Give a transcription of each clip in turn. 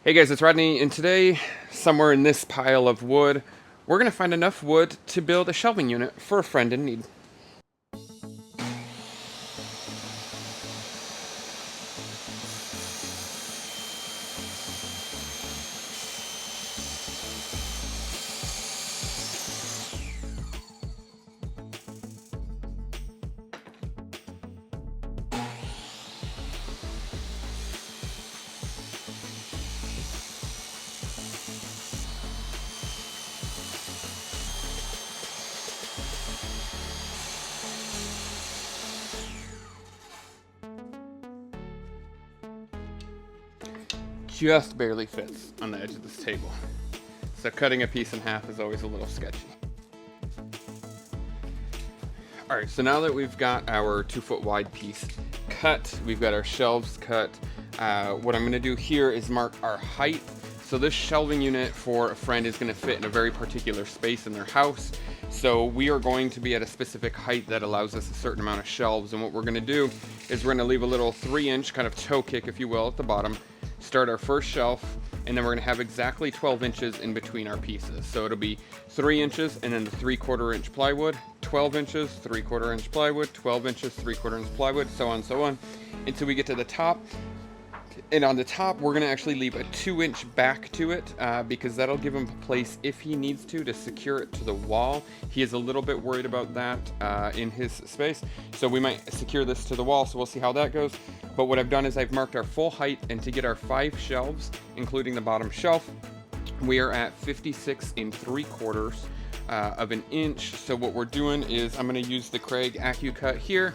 Hey guys, it's Rodney, and today, somewhere in this pile of wood, we're going to find enough wood to build a shelving unit for a friend in need. Just barely fits on the edge of this table, so cutting a piece in half is always a little sketchy. Alright, so now that we've got our 2-foot wide piece cut, we've got our shelves cut, what I'm going to do here is mark our height. So this shelving unit for a friend is going to fit in a very particular space in their house. So we are going to be at a specific height that allows us a certain amount of shelves. And what we're going to do is we're going to leave a little 3-inch kind of toe kick, if you will, at the bottom, start our first shelf, and then we're going to have exactly 12 inches in between our pieces. So it'll be 3 inches and then the 3/4 inch plywood, 12 inches, 3/4 inch plywood, 12 inches, 3/4 inch plywood, so on and so on, until we get to the top. And on the top, we're going to actually leave a 2-inch back to it because that'll give him a place, if he needs to secure it to the wall. He is a little bit worried about that in his space. So we might secure this to the wall, so we'll see how that goes. But what I've done is I've marked our full height, and to get our 5 shelves, including the bottom shelf, we are at 56 3/4 of an inch. So what we're doing is I'm going to use the Craig AccuCut here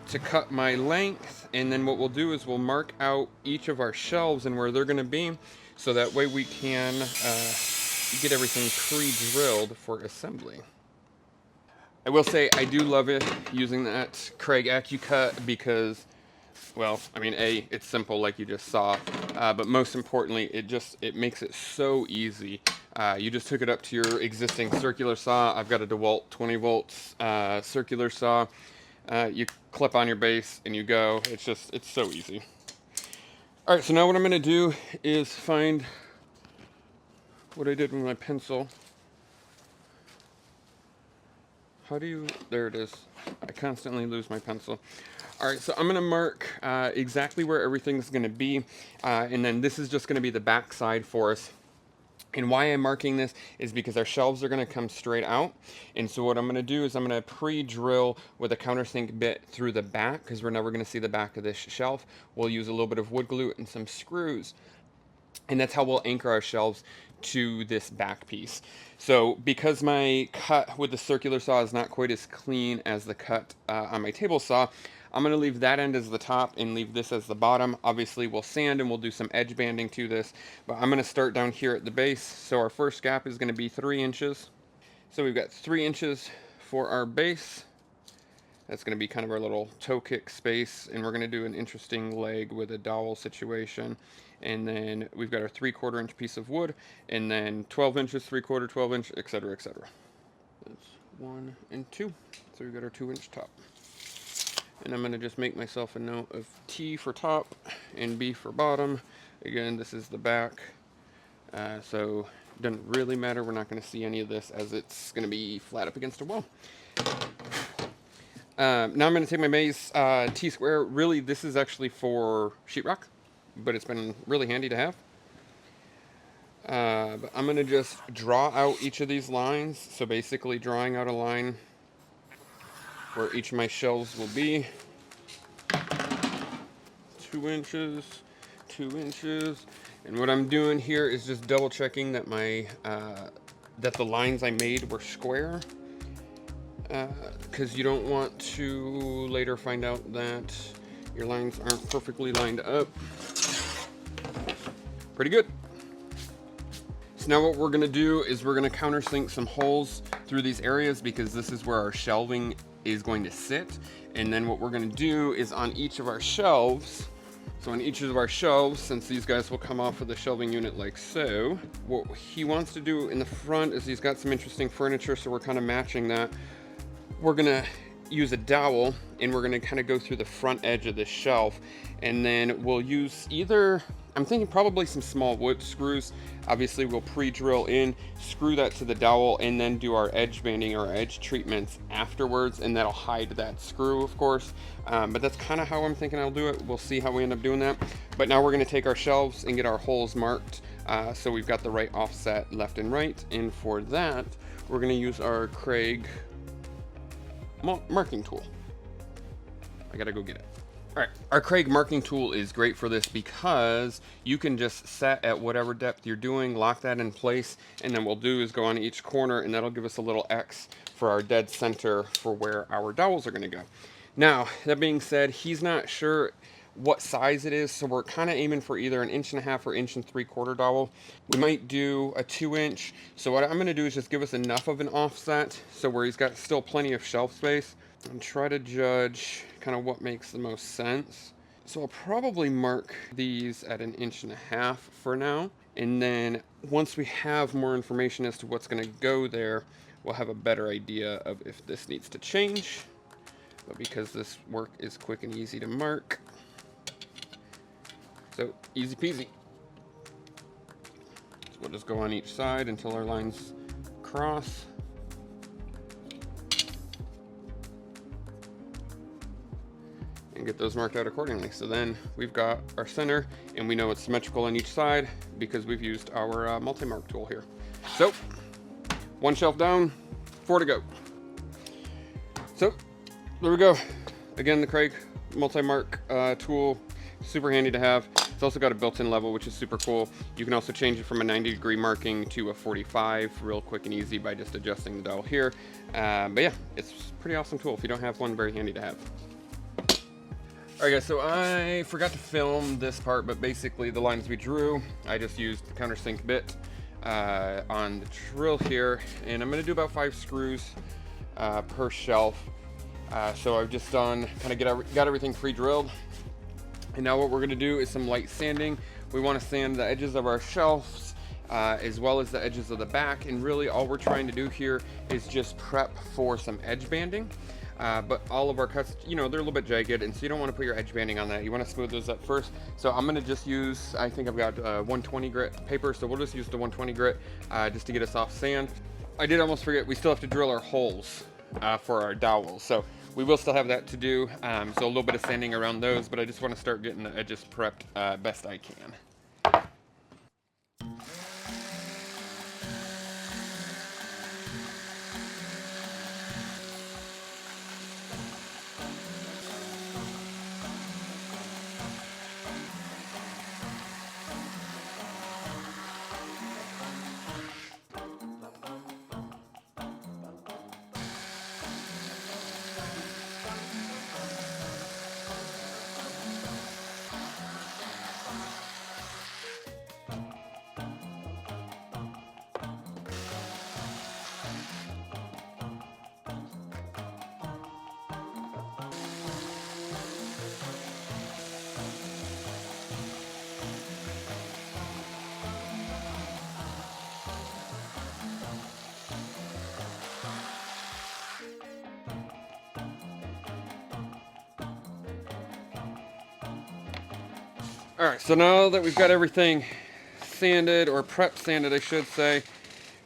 to cut my length, and then what we'll do is we'll mark out each of our shelves and where they're going to be, so that way we can get everything pre-drilled for assembly. I will say I do love it using that Craig AccuCut because, well, I mean, it's simple like you just saw, but most importantly, it makes it so easy. You just hook it up to your existing circular saw. I've got a DeWalt 20 volts circular saw. You clip on your base and you go. It's so easy. Alright, so now what I'm going to do is find what I did with my pencil. There it is. I constantly lose my pencil. Alright, so I'm going to mark exactly where everything's going to be, and then this is just going to be the back side for us. And why I'm marking this is because our shelves are going to come straight out. And so what I'm going to do is I'm going to pre-drill with a countersink bit through the back, because we're never going to see the back of this shelf. We'll use a little bit of wood glue and some screws. And that's how we'll anchor our shelves to this back piece. So because my cut with the circular saw is not quite as clean as the cut on my table saw, I'm going to leave that end as the top and leave this as the bottom. Obviously, we'll sand and we'll do some edge banding to this, but I'm going to start down here at the base. So our first gap is going to be 3 inches. So we've got 3 inches for our base. That's going to be kind of our little toe kick space, and we're going to do an interesting leg with a dowel situation. And then we've got our 3/4 inch piece of wood, and then 12 inches, 3/4, 12 inch, etc., etc. That's 1 and 2. So we've got our 2-inch top. And I'm going to just make myself a note of T for top and B for bottom. Again, this is the back, so it doesn't really matter. We're not going to see any of this as it's going to be flat up against a wall. Now I'm going to take my base T-square. Really, this is actually for sheetrock, but it's been really handy to have. But I'm going to just draw out each of these lines. So basically drawing out a line where each of my shelves will be. 2 inches, 2 inches. And what I'm doing here is just double checking that that the lines I made were square. Because you don't want to later find out that your lines aren't perfectly lined up. Pretty good. So now what we're going to do is we're going to countersink some holes through these areas, because this is where our shelving is going to sit. And then what we're going to do is on each of our shelves, so on each of our shelves, since these guys will come off of the shelving unit like so, what he wants to do in the front is he's got some interesting furniture, so we're kind of matching that. We're going to use a dowel, and we're going to kind of go through the front edge of this shelf, and then we'll use either I'm thinking probably some small wood screws. Obviously we'll pre-drill in, screw that to the dowel, and then do our edge banding or edge treatments afterwards, and that'll hide that screw, of course. But that's kind of how I'm thinking I'll do it. We'll see how we end up doing that. But now we're gonna take our shelves and get our holes marked, so we've got the right offset left and right. And for that, we're gonna use our Craig marking tool. I gotta go get it. All right, our Craig marking tool is great for this because you can just set at whatever depth you're doing, lock that in place, and then what we'll do is go on each corner, and that'll give us a little X for our dead center for where our dowels are gonna go. Now, that being said, he's not sure what size it is, so we're kind of aiming for either an 1.5 or 1.75 dowel. We might do a 2-inch. So what I'm gonna do is just give us enough of an offset so where he's got still plenty of shelf space, and try to judge kind of what makes the most sense. So I'll probably mark these at an 1.5 for now. And then once we have more information as to what's gonna go there, we'll have a better idea of if this needs to change. But because this work is quick and easy to mark, so easy peasy. So we'll just go on each side until our lines cross. And get those marked out accordingly. So then we've got our center, and we know it's symmetrical on each side because we've used our multi-mark tool here. So 1 shelf down, 4 to go. So there we go. Again, the Craig multi-mark tool, super handy to have. It's also got a built-in level, which is super cool. You can also change it from a 90-degree marking to a 45 real quick and easy by just adjusting the dial here. But yeah, it's a pretty awesome tool. If you don't have one, very handy to have. Alright guys, so I forgot to film this part, but basically the lines we drew, I just used the countersink bit on the drill here, and I'm going to do about 5 screws per shelf. So I've just done, kind of got everything pre-drilled. And now what we're going to do is some light sanding. We want to sand the edges of our shelves as well as the edges of the back, and really all we're trying to do here is just prep for some edge banding. But all of our cuts, you know, they're a little bit jagged, and so you don't want to put your edge banding on that. You want to smooth those up first. So I'm going to just use, I think I've got 120 grit paper, so we'll just use the 120 grit just to get us off sand. I did almost forget, we still have to drill our holes for our dowels. So we will still have that to do, so a little bit of sanding around those, but I just want to start getting the edges prepped best I can. All right, so now that we've got everything sanded, or prep sanded, I should say,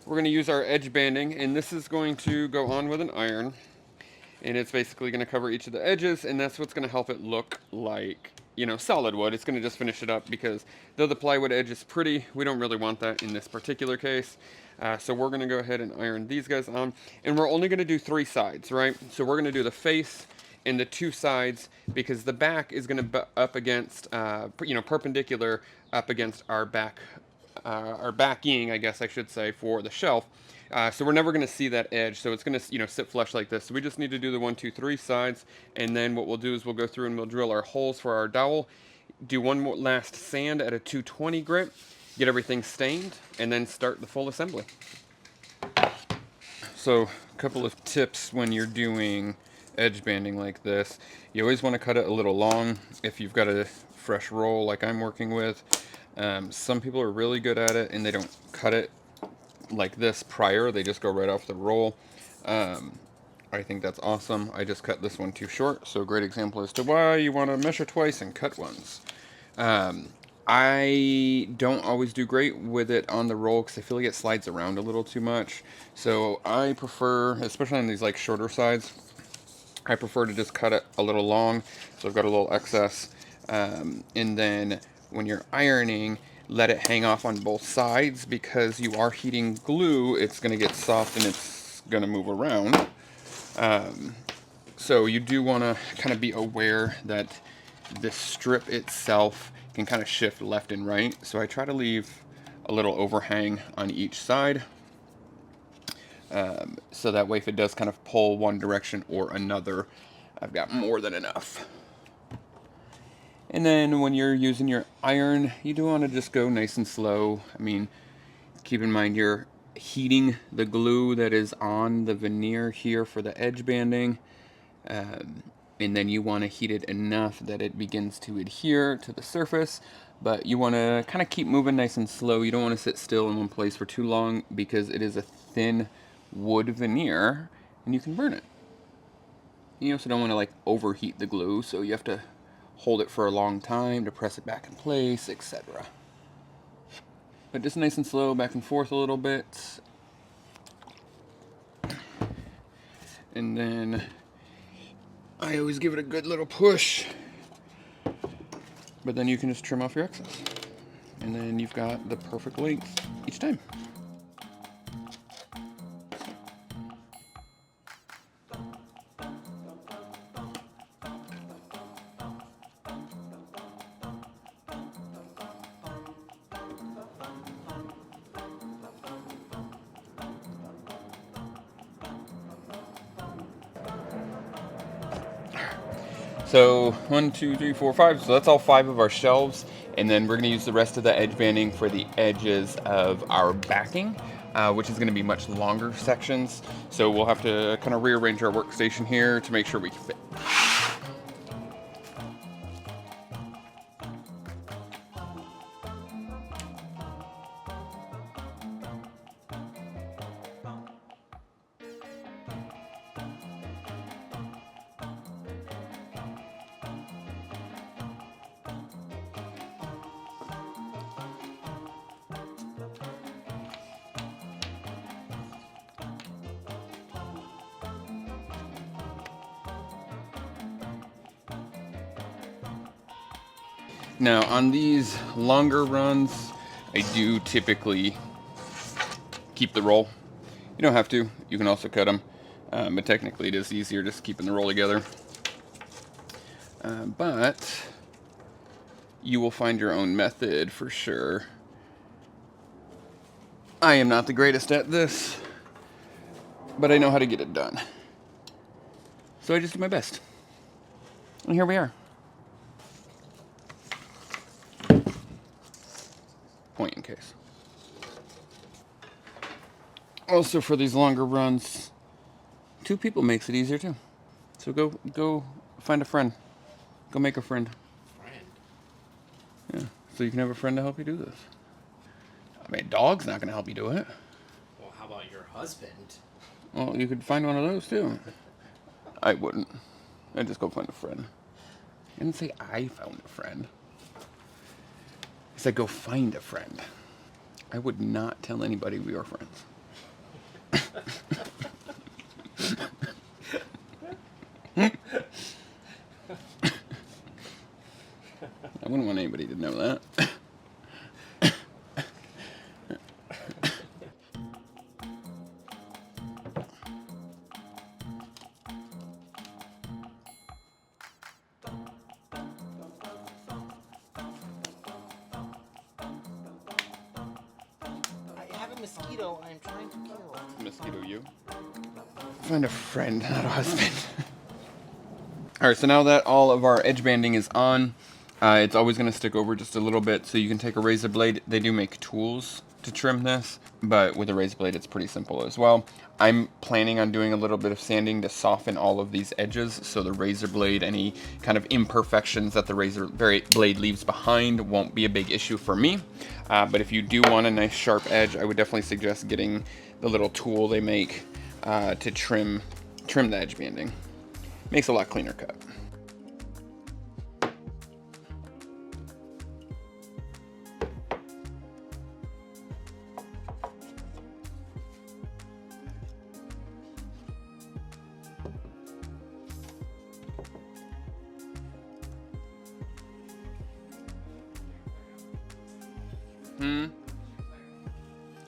we're going to use our edge banding, and this is going to go on with an iron, and it's basically going to cover each of the edges, and that's what's going to help it look like, you know, solid wood. It's going to just finish it up, because though the plywood edge is pretty, we don't really want that in this particular case. So we're going to go ahead and iron these guys on, and we're only going to do 3 sides, right? So we're going to do the face and the 2 sides, because the back is going to be up against, you know, perpendicular up against our backing, I guess I should say, for the shelf. So we're never going to see that edge, so it's going to, you know, sit flush like this. So we just need to do the 1, 2, 3 sides, and then what we'll do is we'll go through and we'll drill our holes for our dowel, do one more last sand at a 220 grit, get everything stained, and then start the full assembly. So a couple of tips when you're doing edge banding like this. You always want to cut it a little long if you've got a fresh roll like I'm working with. Some people are really good at it and they don't cut it like this prior, they just go right off the roll. I think that's awesome. I just cut this one too short, so a great example as to why you want to measure twice and cut once. I don't always do great with it on the roll because I feel like it slides around a little too much. So I prefer, especially on these like shorter sides, I prefer to just cut it a little long. So I've got a little excess. And then when you're ironing, let it hang off on both sides because you are heating glue. It's going to get soft and it's going to move around. So you do want to kind of be aware that the strip itself can kind of shift left and right. So I try to leave a little overhang on each side. So that way if it does kind of pull one direction or another, I've got more than enough. And then when you're using your iron, you do want to just go nice and slow. I mean, keep in mind you're heating the glue that is on the veneer here for the edge banding. And then you want to heat it enough that it begins to adhere to the surface, but you want to kind of keep moving nice and slow. You don't want to sit still in one place for too long because it is a thin wood veneer and you can burn it. You also don't want to like overheat the glue, so you have to hold it for a long time to press it back in place, etc. But just nice and slow, back and forth a little bit. And then I always give it a good little push, but then you can just trim off your excess. And then you've got the perfect length each time. So 1, 2, 3, 4, 5. So that's all 5 of our shelves. And then we're going to use the rest of the edge banding for the edges of our backing, which is going to be much longer sections. So we'll have to kind of rearrange our workstation here to make sure we can fit. Now on these longer runs, I do typically keep the roll. You don't have to, you can also cut them, but technically it is easier just keeping the roll together. But you will find your own method for sure. I am not the greatest at this, but I know how to get it done. So I just do my best. And here we are. Point in case. Also for these longer runs, 2 people makes it easier too. So go find a friend. Go make a friend. Yeah, so you can have a friend to help you do this. I mean, a dog's not going to help you do it. Well, how about your husband? Well, you could find one of those too. I wouldn't. I'd just go find a friend. I didn't say I found a friend. I said go find a friend. I would not tell anybody we are friends. I wouldn't want anybody to know that. I have a mosquito I'm trying to kill. Mosquito you? Find a friend, not a husband. Alright, so now that all of our edge banding is on, it's always going to stick over just a little bit, so you can take a razor blade. They do make tools to trim this, but with a razor blade it's pretty simple as well. I'm planning on doing a little bit of sanding to soften all of these edges, so the razor blade, any kind of imperfections that the razor blade leaves behind won't be a big issue for me. But if you do want a nice sharp edge, I would definitely suggest getting the little tool they make to trim the edge banding. Makes a lot cleaner cut. I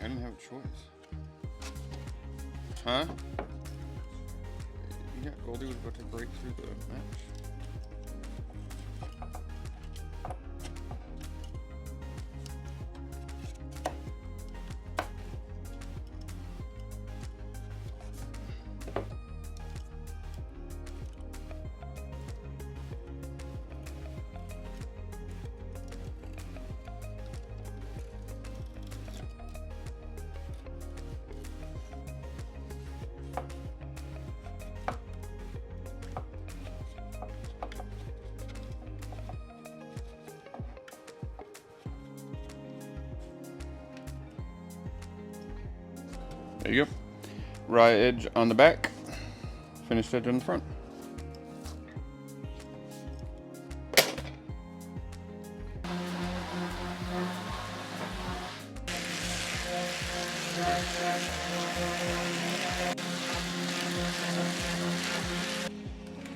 didn't have a choice. Huh? Yeah, Goldie was about to break through the mesh. There you go. Raw edge on the back, finished edge on the front.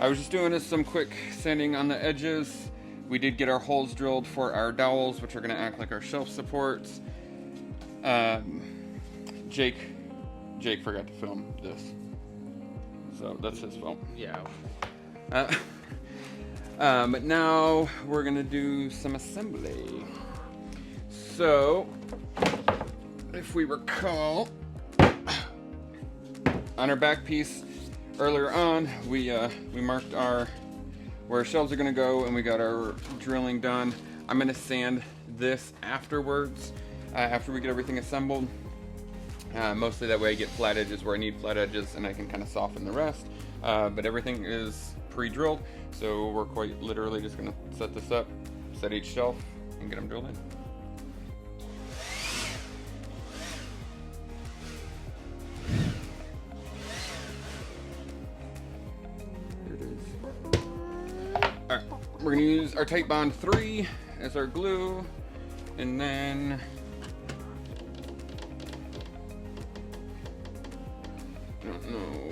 I was just doing some quick sanding on the edges. We did get our holes drilled for our dowels, which are going to act like our shelf supports. Jake forgot to film this, so that's his fault. Yeah. But now we're gonna do some assembly. So, if we recall, on our back piece earlier on, we marked where our shelves are gonna go, and we got our drilling done. I'm gonna sand this afterwards, after we get everything assembled. Mostly that way I get flat edges where I need flat edges, and I can kind of soften the rest. But everything is pre-drilled, so we're quite literally just gonna set this up, set each shelf, and get them drilled in. There it is. Alright, we're gonna use our Tape Bond 3 as our glue, and then I don't know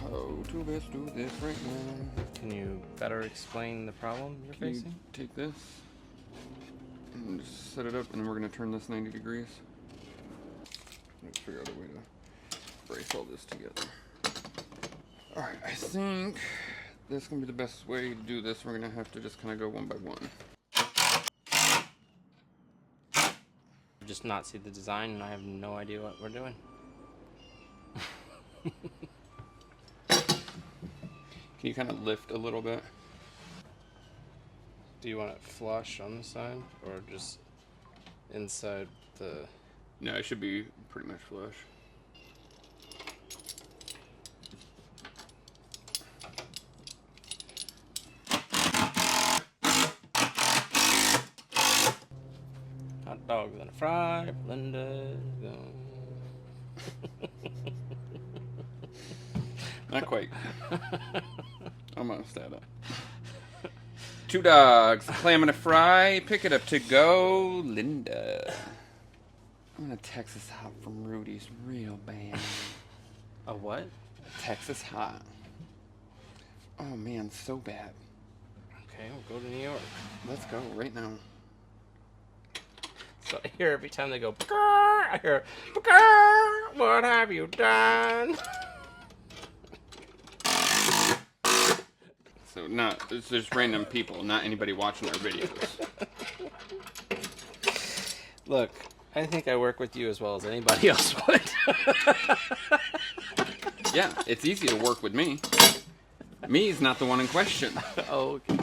how to best do this right now. Can you better explain the problem you're Can you facing? take this and just set it up, and then we're gonna turn this 90 degrees. Let's figure out a way to brace all this together. All right, I think this is gonna be the best way to do this. We're gonna have to just kind of go one by one. Just not see the design, and I have no idea what we're doing. Can you kind of lift a little bit? Do you want it flush on the side, or just inside the... No, it should be pretty much flush. Hot dog then a fry, Linda. Not quite. Almost at it. 2 dogs, clam and a fry, pick it up to go, Linda. I'm gonna Texas hot from Rudy's real bad. A what? Texas hot. Oh man, so bad. Okay, we'll go to New York. Let's go right now. So I hear every time they go, "Purr," I hear, "Purr, what have you done?" So it's just random people, not anybody watching our videos. Look, I think I work with you as well as anybody else would. Yeah, it's easy to work with me. Me's not the one in question. Oh, okay.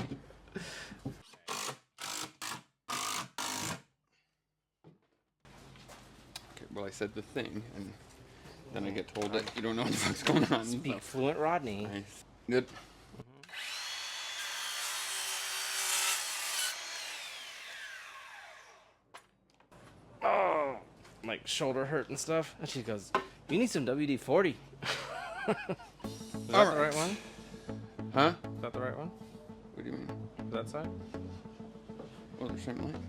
Okay, well, I said the thing, and then I get told that you don't know what the fuck's going on. Speak fluent, Rodney. Nice. Good. Oh, my shoulder hurt and stuff. And she goes, "You need some WD-40." Is that the right one? Huh? Is that the right one? What do you mean? Is that side? Well, they're same length.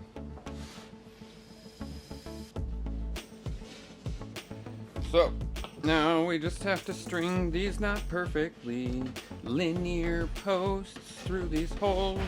So, now we just have to string these not perfectly linear posts through these holes.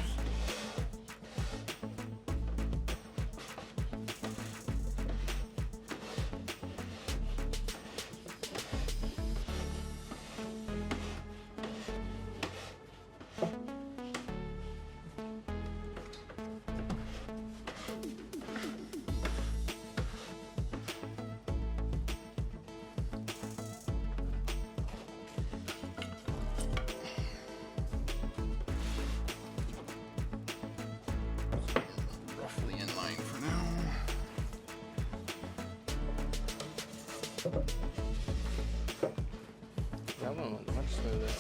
That one went much smoother.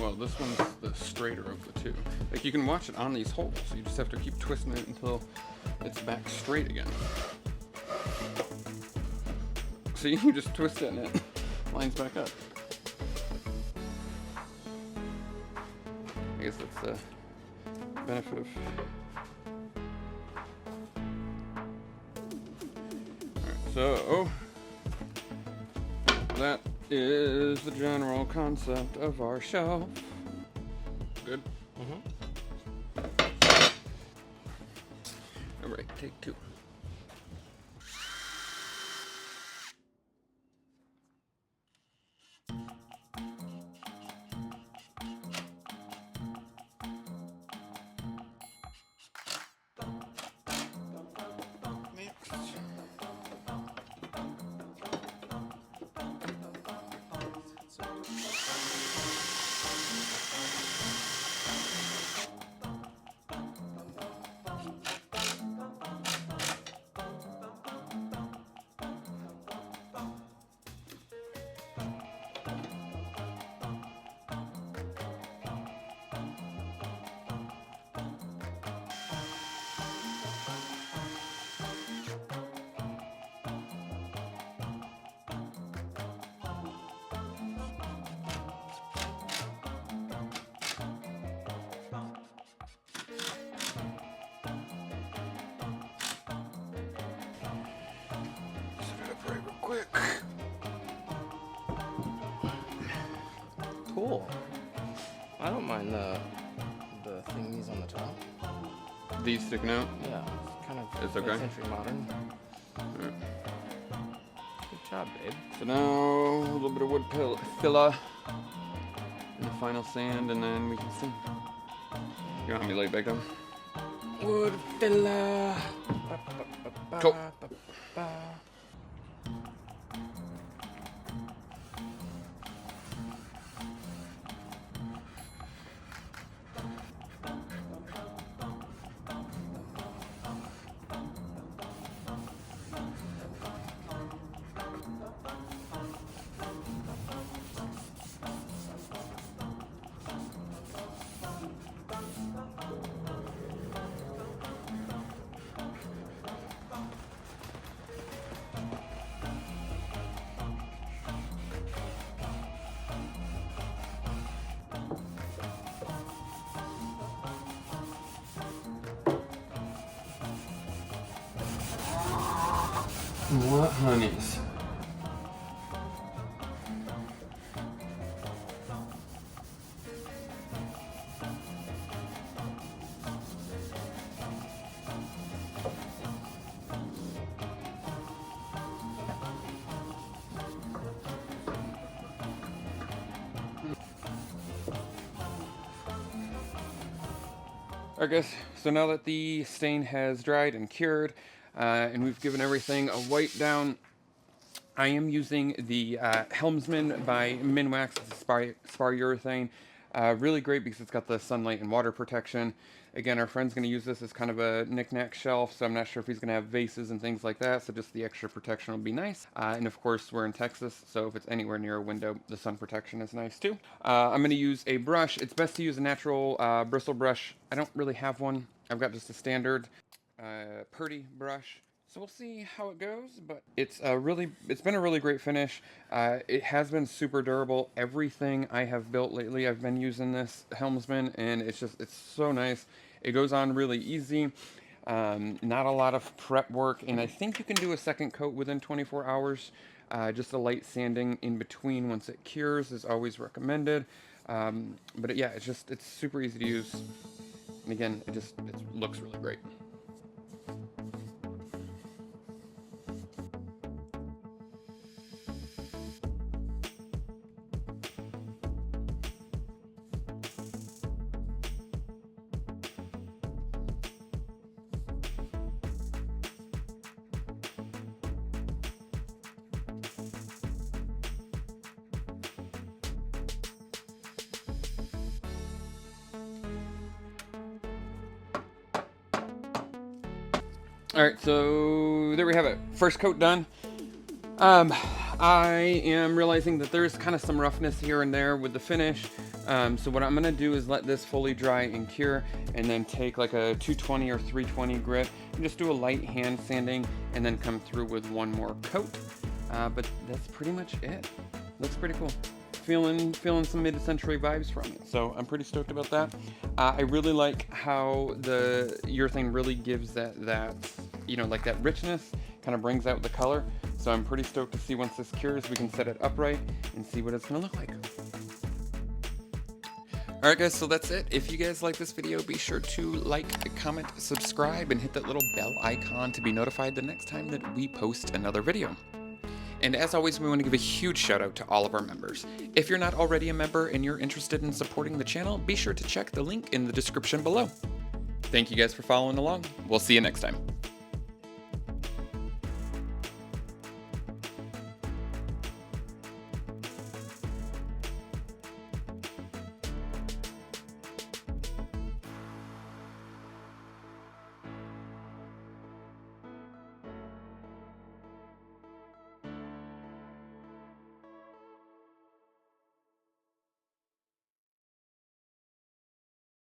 Well, this one's the straighter of the two. Like, you can watch it on these holes. You just have to keep twisting it until it's back straight again. See, you just twist it and it lines back up. I guess that's the benefit of... Alright, so that is the general concept of our shelf. Good? Alright, take two. Quick. Cool. I don't mind the thingies on the top. These sticking out? Yeah, it's kind of It's okay. mid-century modern. Right. Good job, babe. So now a little bit of wood filler and the final sand, and then we can sing. You want me to lay it back down? Wood filler. Cool. What honeys? Alright guys, so now that the stain has dried and cured, and we've given everything a wipe down, I am using the Helmsman by Minwax. It's a spar urethane. Really great because it's got the sunlight and water protection. Again, our friend's going to use this as kind of a knick-knack shelf, so I'm not sure if he's going to have vases and things like that, so just the extra protection will be nice. And of course, we're in Texas, so if it's anywhere near a window, the sun protection is nice too. I'm going to use a brush. It's best to use a natural bristle brush. I don't really have one. I've got just a standard Purdy brush. So we'll see how it goes, but it's been a really great finish. It has been super durable. Everything I have built lately, I've been using this Helmsman, and it's so nice. It goes on really easy. Not a lot of prep work, and I think you can do a second coat within 24 hours. Just a light sanding in between once it cures is always recommended. But yeah, it's super easy to use. And again, it looks really great. All right, so there we have it. First coat done. I am realizing that there's kind of some roughness here and there with the finish. So what I'm gonna do is let this fully dry and cure, and then take like a 220 or 320 grit and just do a light hand sanding, and then come through with one more coat. But that's pretty much it. Looks pretty cool. Feeling some mid-century vibes from it, so I'm pretty stoked about that. I really like how the urethane really gives that you know, like that richness, kind of brings out the color. So I'm pretty stoked to see once this cures, we can set it upright and see what it's gonna look like. Alright guys, so that's it. If you guys like this video, be sure to like, comment, subscribe, and hit that little bell icon to be notified the next time that we post another video. And as always, we want to give a huge shout out to all of our members. If you're not already a member and you're interested in supporting the channel, be sure to check the link in the description below. Thank you guys for following along. We'll see you next time.